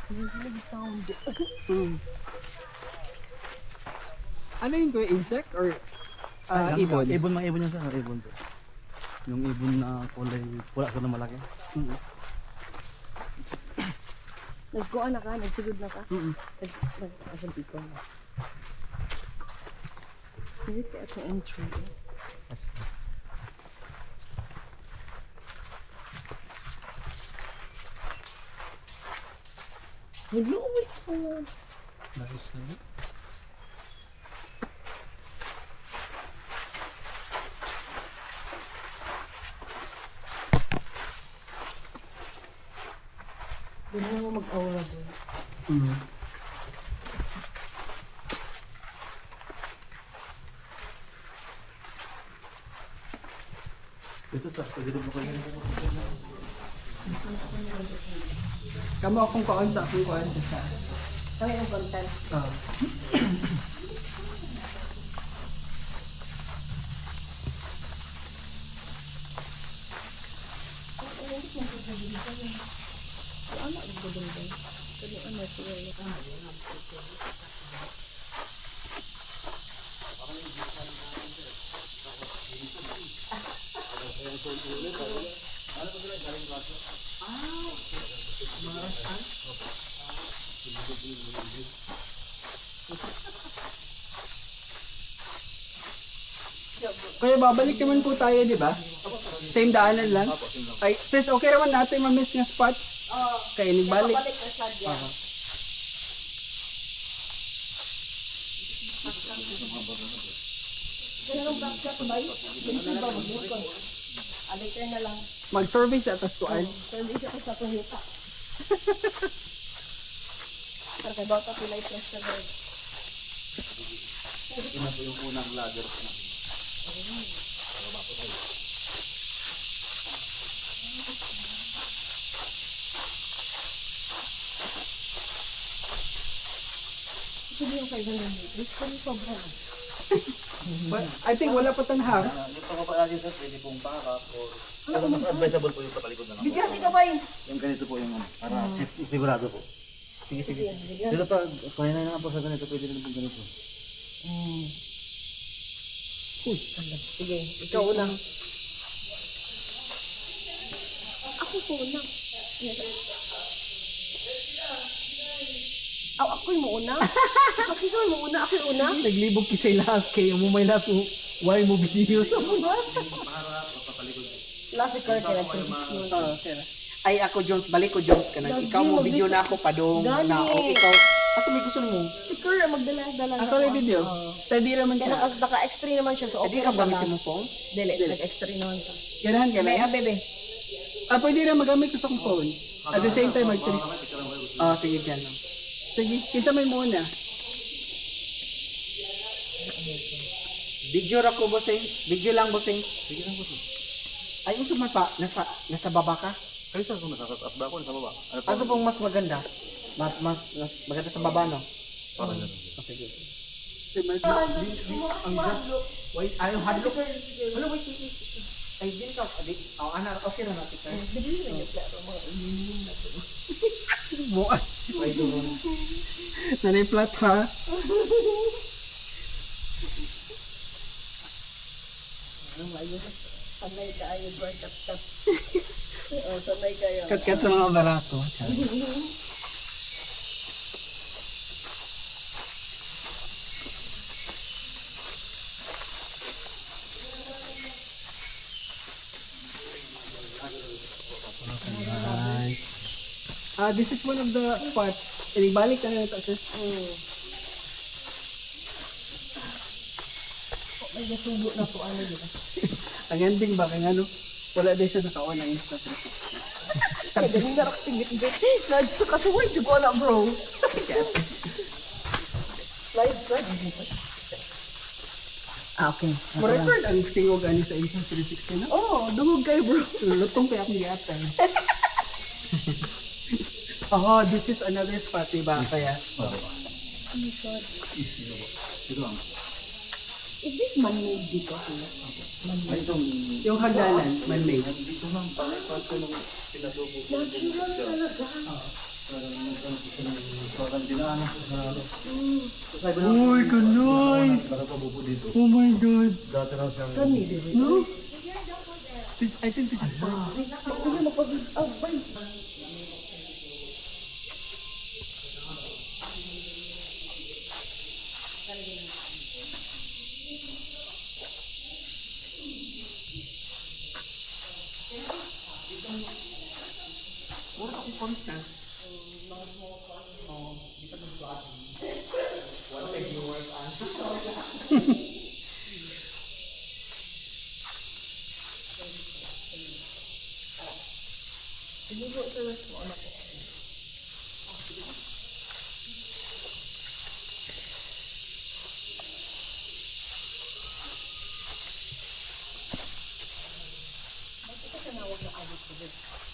Hindi sound. Ano yun to? Insect or ibon? Ibon, mga ibon yun sa ibon to. Yung ibon na kulay pula ko na malaki. Nagkuha na ka, nagsigod na ka. Nagkasampi ko na. Hindi kaya ito entry. Yes. Hello, wait ko. Nice. Hindi na mo mag-aura doon. Ito sa pagdito ko yun. Kamo akong kaon sa akong kaon sa Kami ang content. Ano ang gaganda? Kaya ano siya? Kaya babalik naman po tayo, di ba? Same daanan lang. Ay, sis, okay naman natin ma-miss nga spot. Kaya nagbalik. Balik na siya dyan. Ganun ba siya sabay? Ganun ba mag-bukon? Aday kayo na lang. Mag-survey sa atas kuan. Hindi siya ko sa puhita. Para kay bata pilay press sa bread. Ina po yung unang lager ko na. Ito yung 500 meters. Kung sobrang. But I think wala pa tang half. Yung pangapa natin sa pwede pong pakap or pero mas advisable po yung kapalikod na lang. Bigyan ka ba yun? Yung ganito po yung para sigurado po. Sige, sige. Dito pa, kaya na nga po sa ganito, pwede rin po ganito. Sige, ikaw unang. Ako po unang. Ako'y mo una? Ako'y mo una? Ako'y una? Naglibog kisay last kayo mo may last why mo video sa mga. Last si Kurt kaya nag-transisyon. Ay ako Jones, balik ko Jones ka nang ikaw mo video na ako padong na ako ikaw. Asa may gusto mo? Si Kurt magdala-dala na. Ako may video. Steady naman Kaya siya. naka-extra naman siya. So Hindi okay ka na gamit ba? mo phone? Dili, nag-extra naman siya. Ganahan ka May lang. bebe. Pwede na magamit ko sa akong phone. At the same time, sige dyan. Sige, kita may muna. Video ra ko, bossing. Video lang, bossing. Sige lang po. Ay, gusto man pa, nasa baba ka? Kayo saan kung nasa taas ba ako, nasa baba? Ano pong mas maganda? Mas maganda sa baba, no? Parang ganun. Sige. Wait, ayaw hadlock. Hello, wait. Ay, din ka. Anak, okay na natin ka. Bili na yung klaro mga inumin na to. Mo, ay, doon. Nanay plat, ha? Sanay kayo, dry cut. Sanay kayo. Kat-kat sa mga barako. Nice. This is one of the spots. Ibalik ka na ito, sis. May nasubo na po ano dito. Ang ending ba kaya ano? Wala din siya nakaon ng Insta 360. Kaya ganun na raktingit-ngit. Nadso kasi word yung na bro. Slide. Okay. Ma-record ang tingog ani sa Insta 360 na? Oo, dungog kayo bro. Lutong kaya akong giyata. Oh, this is another spot, diba? Kaya, Oh my God. Dito lang. Is this man-made dito? Ay, itong... yung hagdanan, man-made. Dito lang, parang ko nung pinasubo. Natural talaga. Uy, guys! Oh my God! Dati raw siyang Kani, di ba? No? I think this is for... Hindi mapag-out ba?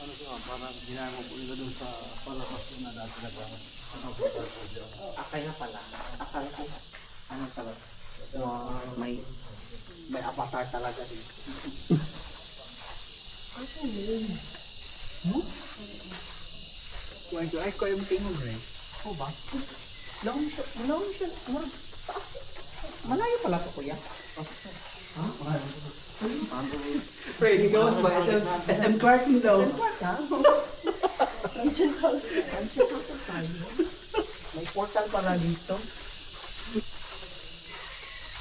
ano siya, parang ginagawa po nila doon sa palapas na dati na parang Akay nga pala. Akala ko. Ano talaga? May avatar talaga dito. Kuha ko, ay, kuha yung tingog rin. Oo ba? Laon siya. Taas. Malayo pala to kuya. Training goes ba? SM Clark daw. Transient house. Transient house tayo. May portal pala dito.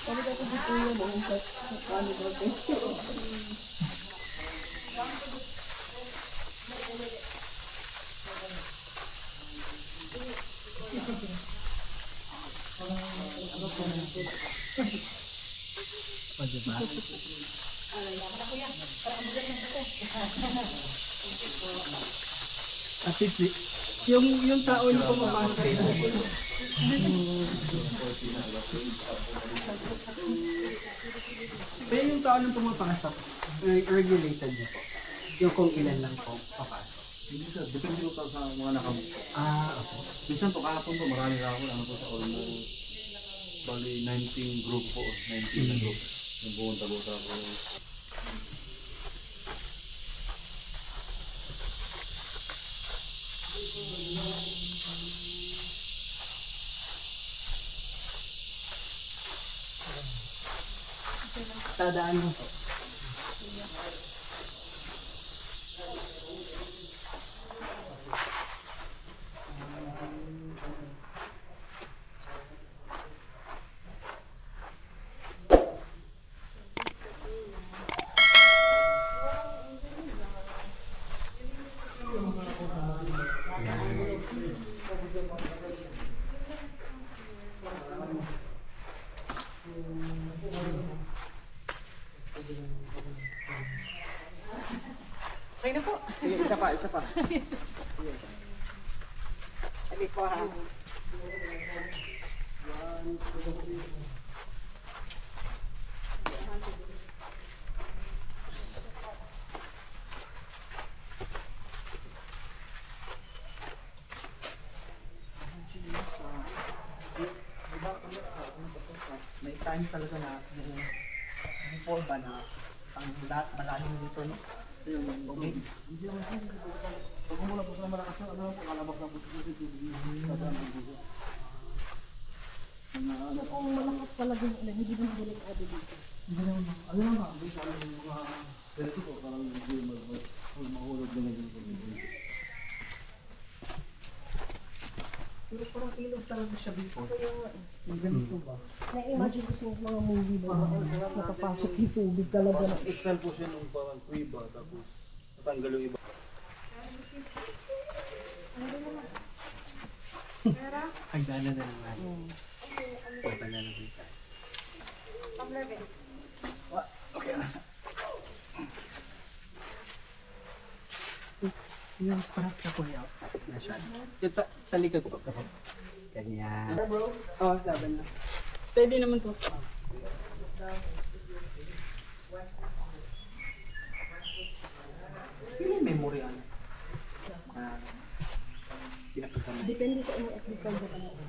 Sabi ka ko dito yung mga sa kano ko. O, diba? At least, yung tao na pumapasok rin. Pero yung tao na pumapasok, regulated niyo po. Yung kung ilan lang po papasok. hindi siya, depende po sa mga nakabook. Okay. Minsan po kahapon po marami na ako, ano po sa almost bali 19 group po, 19 na group. Yung pumunta po sa ako. Tadaan mo po. Okay na po. Sige, isa pa. Sige po ha. May time talaga na before ba na ang lahat malalim dito, no? Yung tubig. Pag mula po sa malakas na ano, kalabak na po sa dito. So kung malakas talaga yung ulan, hindi mo delikado dito. Ano naman, ang bisa ng mga ganito po, parang hindi mahulog na ganito. Pero parang ilog talaga siya before. Kaya nga eh. Yung ganito ba? Na-imagine ko sa mga movie ba, nakapasok yung tubig talaga na. Style po siya nung parang kuiba, tapos natanggal yung iba. Hagdana na naman. Punta na lang dito. Okay na. Yung paras na po yaw. Na siya. Yung talikod po. Ganyan. Oo, laban na. Steady naman po. Yung memory ano? Pinapagkama. Depende sa inyo at depende sa kanila.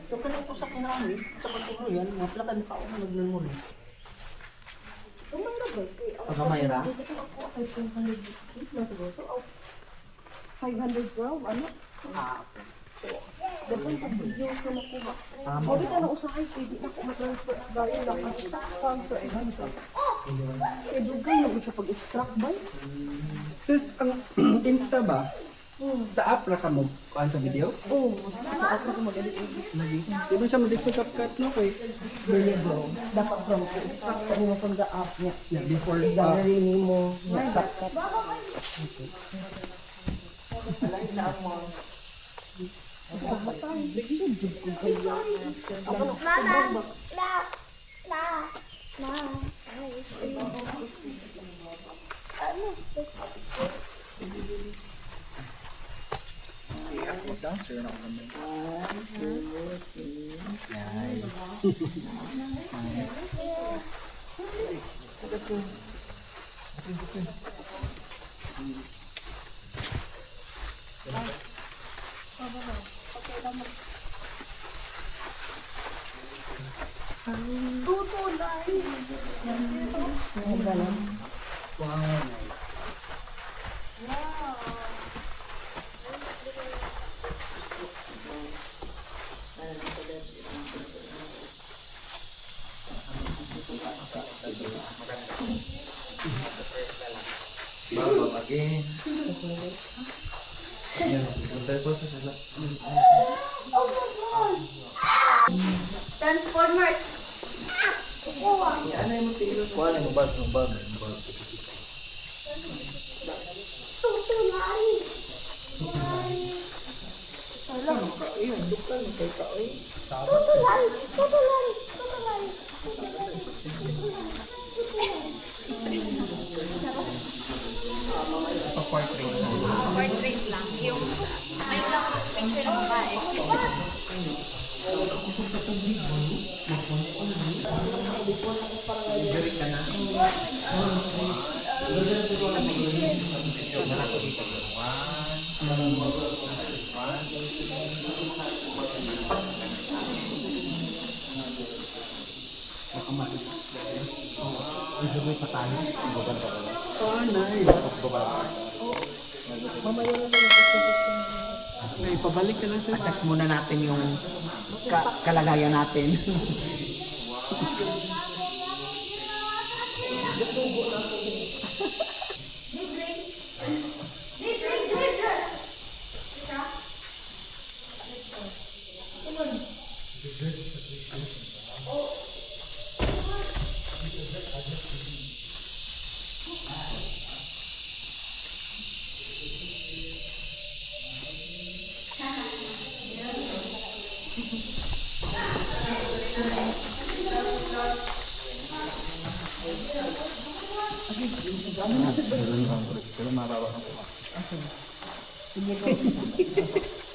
So kasi po sa kinami, sa pagturo yan, mga plakan pa ako nag-memory. Kung may nabay, Pagkamayra? dito ko ako ay kung kanil. Na siguro. So, 512, ano? Ah, Dapat pag-video ko na ko ba? O, di ka na usahay, pwede na ko matransfer. Gaya lang, ang stock to eh, dugay na siya pag-extract ba? Sis, ang Insta ba? Sa app na ka mo kuhaan sa video? Oo, sa ako ko mag-edit-edit. Lagi. Di ba siya mag-edit sa CapCut no kay? Dili bro, dapat from extract ka mo from the app niya. Yeah, before Gallery ni mo, na-extract. dancer na ako naman. Wow, nice. Bob again. Yan, tayo po sa sala. Transformers! Kuha mo bag, mo bag. Portrait lang. Yung, ayun lang ang picture ng babae. Oh, nice. May pabalik ka lang sis. Assess muna natin yung kalagayan natin.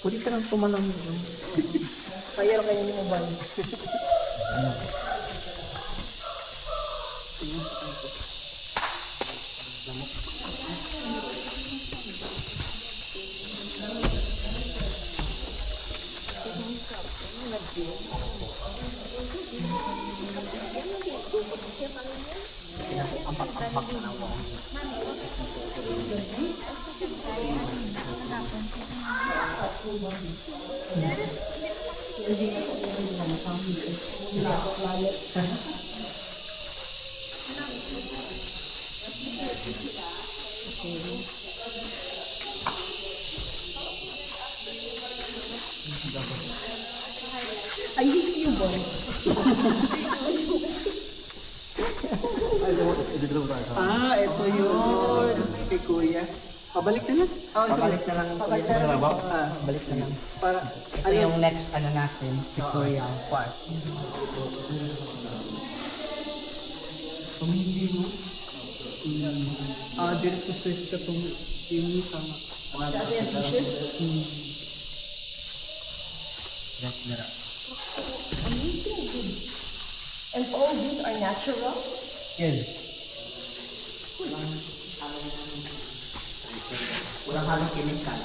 Pwede ka lang tumanong doon. Kaya lang kayo ni mobile. Ay, hindi yun ba? Ah, ito yun. Kay kuya. Pabalik na lang. Oh, Pabalik na lang. Pabalik na lang. Ah, Balik na lang. para Ito yung next ano natin, Victoria Park. dito sa sis ka itong yung tama. Kasi yung t-shirt. Amazing good. And all these are natural? Yes. Walang halong chemical.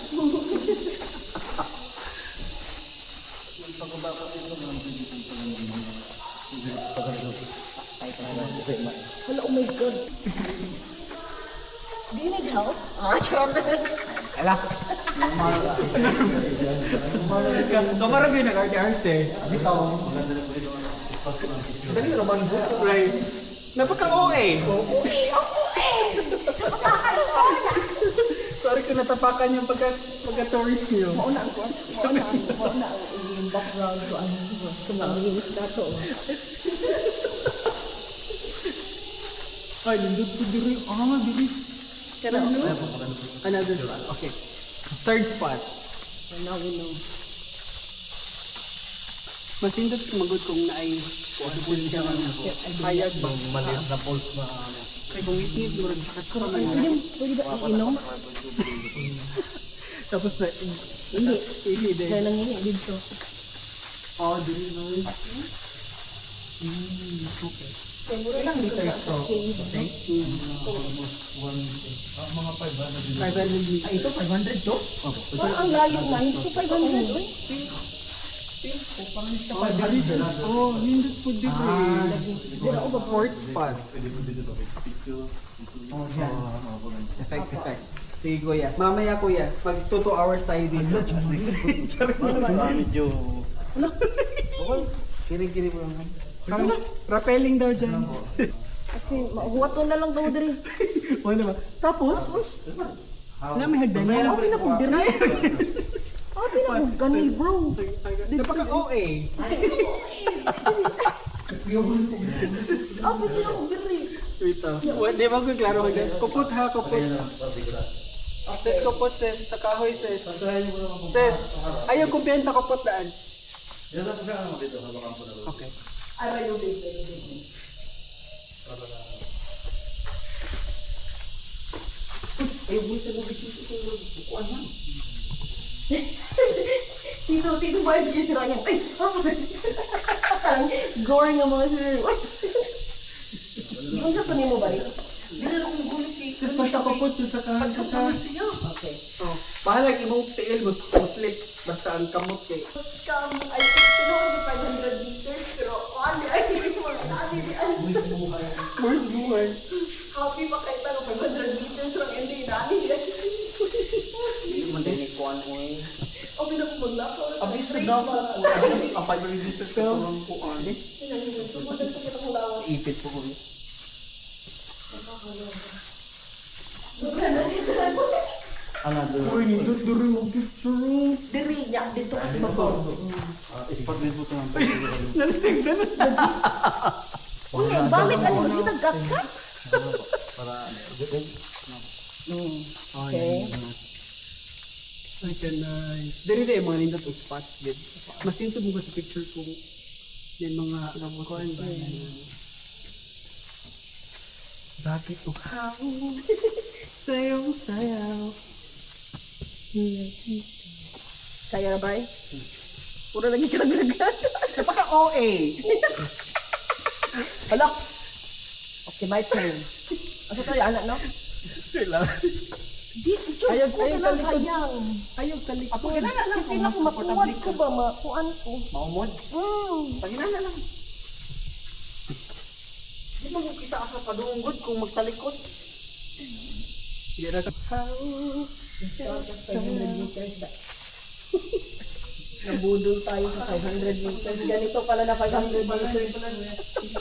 Wala, oh my God. Do you need help? Charot. Ala. Kamarang yun nag-arte-arte. Dali naman po. Right. Napaka-OA. Sorry kung natapakan yung pagka-tourist niyo. Mauna ang kuwan. Mauna ang background ko. Ano ko? Kumangingis na to. Ay, nandun ko diri. Diri. Pero ano? Another spot. Okay. Third spot. Now we know. Masindot kumagot kung naay possible siya ng hayag ba? Maliit na pulse na Kaya kung isnit, murag sakat ko naman. Pwede ba iinom? Tapos na, Hindi. hindi din. Kaya nangingi dito. Diri no. Okay. Kaya mura lang dito na sa cave. mga 500 500 Ay, ito 500 to? Parang ang layo na. Hindi ko 500. Nindot po dito fourth spot. Effect. Sige kuya. Mamaya kuya, pag 2 hours tayo dito. medyo Kiring-kiring mo naman. Rappelling daw dyan. Okay, mahuwato na lang daw diri. Ano ba? Tapos, na may hagdan yan. Okay na kung diri. Okay na kung gani bro. Napaka-OA. Okay na kung diri. Wait di ba kung klaro hagdan? Kupot ha, kupot. Ses, kupot ses. Sa kahoy ses. Ses, ayaw kumpiyan sa kupot daan. Okay. Arayo dito. Tino ba yung sira niyan? Ay! Parang gore nga mga sir. Yung sa panin mo ba rin? Ses, basta kupot yun sa kahoy. Okay. Bahala imong tiil mo slip. Basta ang kamot kay. Scam, ay, tinuwan yung 500 meters, pero ano, ay, hindi ko mga nani, Course buhay. happy pa kayo tanong 500 meters lang, hindi nani. Hindi mo din ikuan mo eh. O, pinapumaglakaw. Abis na dapat. Ang 500 liters ka lang po. Sumunod sa kitang lawan. Ipit po ko. Uy, nindot duri mo picture. Diri niya, dito kasi mabaw. spot din po ito ng Nalasig na na. Uy, balik ano mo kita gakat? para Okay. Ay, ka nice. Dari na yung mga nindot o spots din. Masintod mo ba sa picture kung yan mga kuhan ba yan? Bakit uhaw? Sayaw. Kaya na ba eh? Puro lagi kagagat. Napaka-OA. Hala! Okay, my turn. Asa tayo, anak, no? Di, Ayaw ko na lang talikod. hayang. Ayaw talikod. Ako na lang, kasi lang matuwad ko ba, makuan ko. Maumod. Paginana lang. Di mo kita sa padungod kung magtalikod. Hindi na ka. Nabudol tayo sa 500 meters. Ganito pala na 500 meters.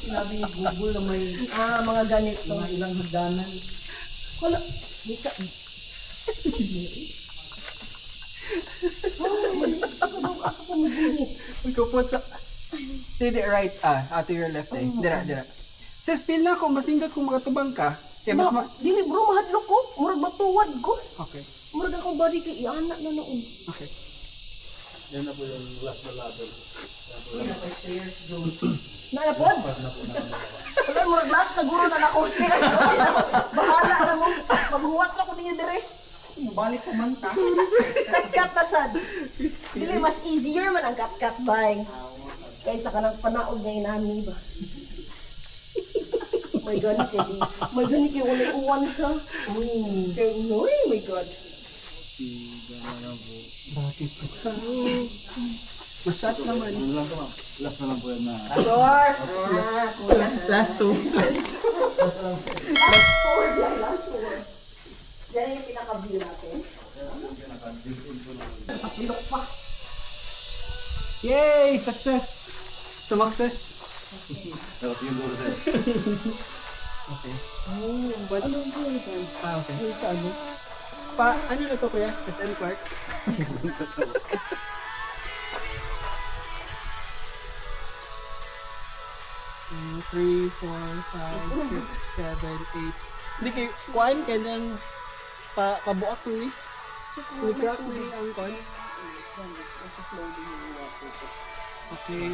Sinabi ni Google na may Mga ganito. mga ilang hagdanan. Wala. Mika. Asa ko mabunit. Ikaw po sa... Hindi, right. To your left eh. Dira. Sis, feel na ako, masingkat kung makatubang ka. Kaya mas Dili bro, mahadlok ko. Murag matuwad ko. Okay. Murag akong body kay iana na noon. Okay. yan na po yung last na ladder. Nalapod? Wala, murag last na guro na ako. Bahala na mo. Maghuwat na ko ninyo dire. Balik ko man ta. Kat-kat na sad. Dili, mas easier man ang kat-kat bay. Kaysa ka ng panaog niya inani ba? My God, kay wala uwan sa. Kay unoy, my God. Bakit ito? Masyat naman. Ano lang ito ma'am? Last na lang po yan na Sure. Kuya. Last two. Last four lang, last four. pinaka-view natin. Kapilok pa. Yay! Success! Sumakses! Nakatingin ko sir. Okay. Oh, what's... Anong view dyan? Okay. Yung sa ano? Ano na to kuya? SM Clark? 3, 4, 5, 6, 7, 8. Hindi kayo, kuhaan ka ng pabuak ni. Crack ni ang kuhaan. Okay.